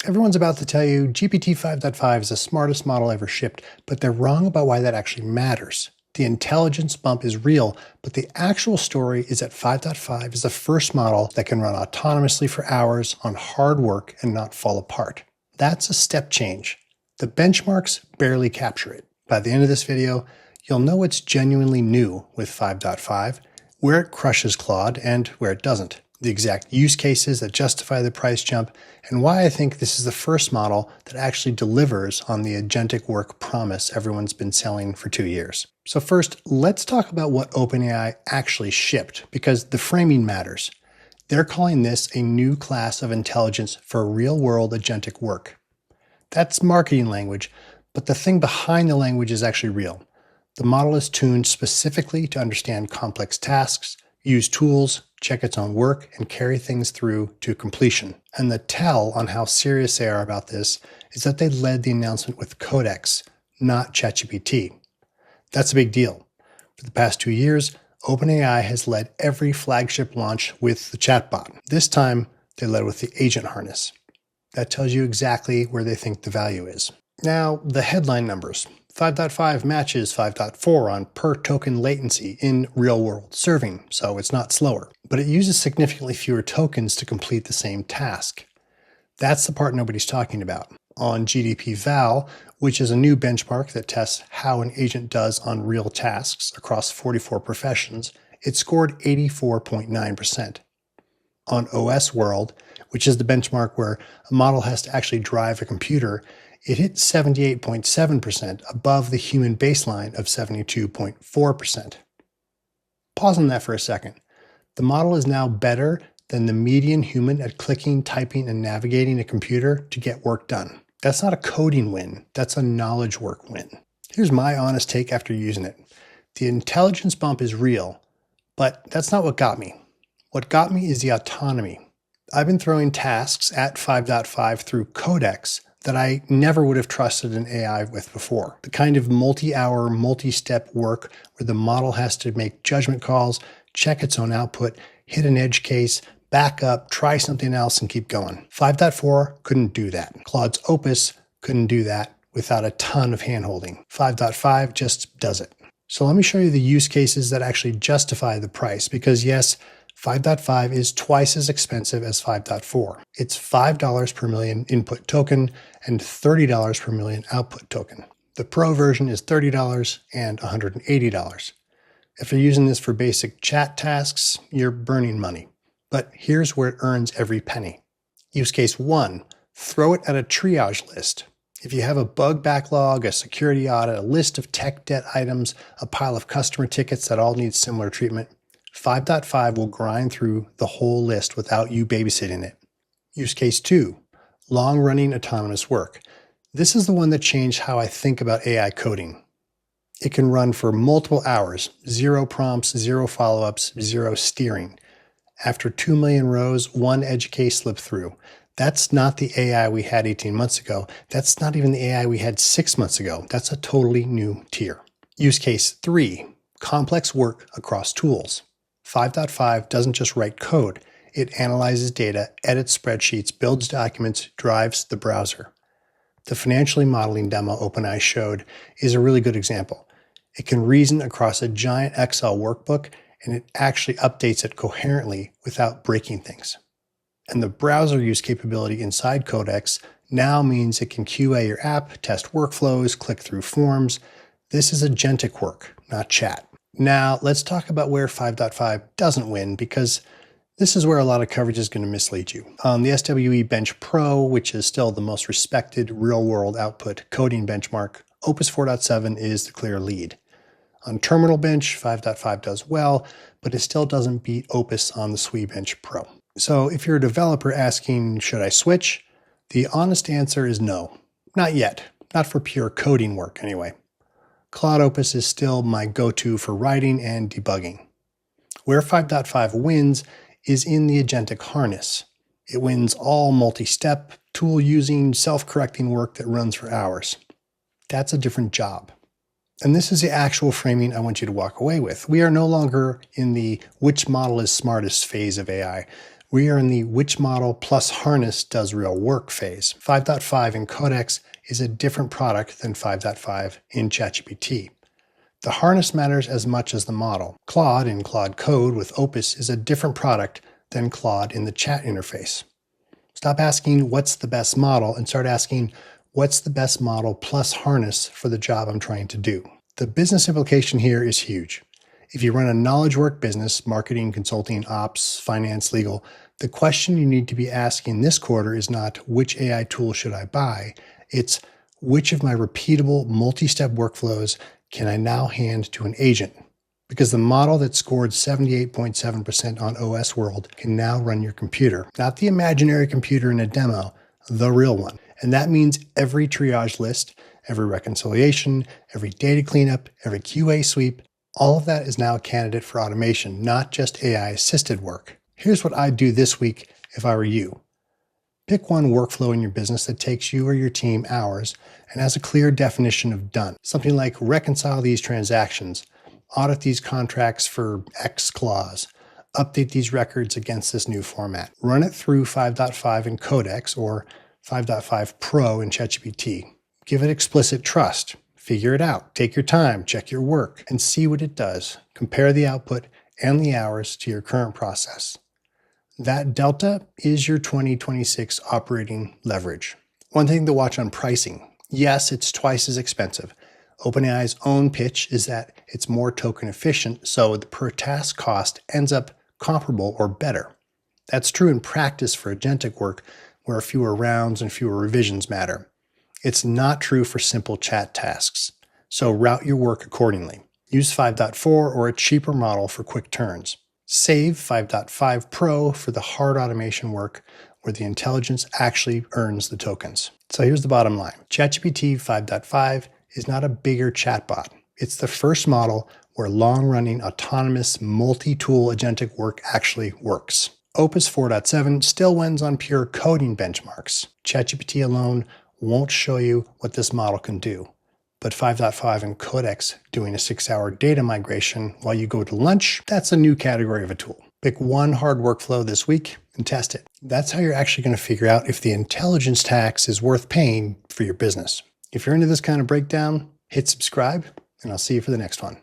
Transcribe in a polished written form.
Everyone's about to tell you GPT-5.5 is the smartest model ever shipped, but they're wrong about why that actually matters. The intelligence bump is real, but the actual story is that 5.5 is the first model that can run autonomously for hours on hard work and not fall apart. That's a step change. The benchmarks barely capture it. By the end of this video, you'll know what's genuinely new with 5.5, where it crushes Claude and where it doesn't, the exact use cases that justify the price jump, and why I think this is the first model that actually delivers on the agentic work promise everyone's been selling for 2 years. So first, let's talk about what OpenAI actually shipped, because the framing matters. They're calling this a new class of intelligence for real-world agentic work. That's marketing language, but the thing behind the language is actually real. The model is tuned specifically to understand complex tasks, use tools, check its own work, and carry things through to completion. And the tell on how serious they are about this is that they led the announcement with Codex, not ChatGPT. That's a big deal. For the past 2 years, OpenAI has led every flagship launch with the chatbot. This time, they led with the agent harness. That tells you exactly where they think the value is. Now, the headline numbers. 5.5 matches 5.4 on per token latency in real-world serving, so it's not slower. But it uses significantly fewer tokens to complete the same task. That's the part nobody's talking about. On GDP-Val, which is a new benchmark that tests how an agent does on real tasks across 44 professions, it scored 84.9%. On OS World, which is the benchmark where a model has to actually drive a computer, it hit 78.7%, above the human baseline of 72.4%. Pause on that for a second. The model is now better than the median human at clicking, typing, and navigating a computer to get work done. That's not a coding win, that's a knowledge work win. Here's my honest take after using it. The intelligence bump is real, but that's not what got me. What got me is the autonomy. I've been throwing tasks at 5.5 through Codex that I never would have trusted an AI with before. The kind of multi-hour, multi-step work where the model has to make judgment calls, check its own output, hit an edge case, back up, try something else, and keep going. 5.4 couldn't do that. Claude's Opus couldn't do that without a ton of handholding. 5.5 just does it. So let me show you the use cases that actually justify the price, because yes, 5.5 is twice as expensive as 5.4. It's $5 per million input token and $30 per million output token. The Pro version is $30 and $180. If you're using this for basic chat tasks, you're burning money. But here's where it earns every penny. Use case 1, throw it at a triage list. If you have a bug backlog, a security audit, a list of tech debt items, a pile of customer tickets that all need similar treatment, 5.5 will grind through the whole list without you babysitting it. Use case 2, long-running autonomous work. This is the one that changed how I think about AI coding. It can run for multiple hours, 0 prompts, 0 follow-ups, 0 steering. After 2 million rows, 1 edge case slipped through. That's not the AI we had 18 months ago. That's not even the AI we had 6 months ago. That's a totally new tier. Use case 3, complex work across tools. 5.5 doesn't just write code. It analyzes data, edits spreadsheets, builds documents, drives the browser. The financially modeling demo OpenAI showed is a really good example. It can reason across a giant Excel workbook, and it actually updates it coherently without breaking things. And the browser use capability inside Codex now means it can QA your app, test workflows, click through forms. This is agentic work, not chat. Now, let's talk about where 5.5 doesn't win, because this is where a lot of coverage is going to mislead you. On the SWE Bench Pro, which is still the most respected real-world output coding benchmark, Opus 4.7 is the clear lead. On Terminal Bench, 5.5 does well, but it still doesn't beat Opus on the SWE Bench Pro. So if you're a developer asking, should I switch? The honest answer is no. Not yet. Not for pure coding work, anyway. Claude Opus is still my go-to for writing and debugging. Where 5.5 wins is in the agentic harness. It wins all multi-step, tool-using, self-correcting work that runs for hours. That's a different job. And this is the actual framing I want you to walk away with. We are no longer in the which model is smartest phase of AI. We are in the which model plus harness does real work phase. 5.5 in Codex is a different product than 5.5 in ChatGPT. The harness matters as much as the model. Claude in Claude Code with Opus is a different product than Claude in the chat interface. Stop asking what's the best model and start asking what's the best model plus harness for the job I'm trying to do. The business implication here is huge. If you run a knowledge work business, marketing, consulting, ops, finance, legal, the question you need to be asking this quarter is not which AI tool should I buy, it's which of my repeatable multi-step workflows can I now hand to an agent? Because the model that scored 78.7% on OS World can now run your computer. Not the imaginary computer in a demo, the real one. And that means every triage list, every reconciliation, every data cleanup, every QA sweep, all of that is now a candidate for automation, not just AI-assisted work. Here's what I'd do this week if I were you. Pick one workflow in your business that takes you or your team hours and has a clear definition of done. Something like reconcile these transactions, audit these contracts for X clause, update these records against this new format. Run it through 5.5 in Codex or 5.5 Pro in ChatGPT. Give it explicit trust. Figure it out. Take your time, check your work, and see what it does. Compare the output and the hours to your current process. That delta is your 2026 operating leverage. One thing to watch on pricing. Yes, it's twice as expensive. OpenAI's own pitch is that it's more token efficient, so the per task cost ends up comparable or better. That's true in practice for agentic work, where fewer rounds and fewer revisions matter. It's not true for simple chat tasks, so route your work accordingly. Use 5.4 or a cheaper model for quick turns. Save 5.5 Pro for the hard automation work where the intelligence actually earns the tokens. So here's the bottom line. ChatGPT 5.5 is not a bigger chatbot. It's the first model where long-running autonomous multi-tool agentic work actually works. Opus 4.7 still wins on pure coding benchmarks. ChatGPT alone won't show you what this model can do. But 5.5 and Codex doing a 6-hour data migration while you go to lunch, that's a new category of a tool. Pick one hard workflow this week and test it. That's how you're actually going to figure out if the intelligence tax is worth paying for your business. If you're into this kind of breakdown, hit subscribe, and I'll see you for the next one.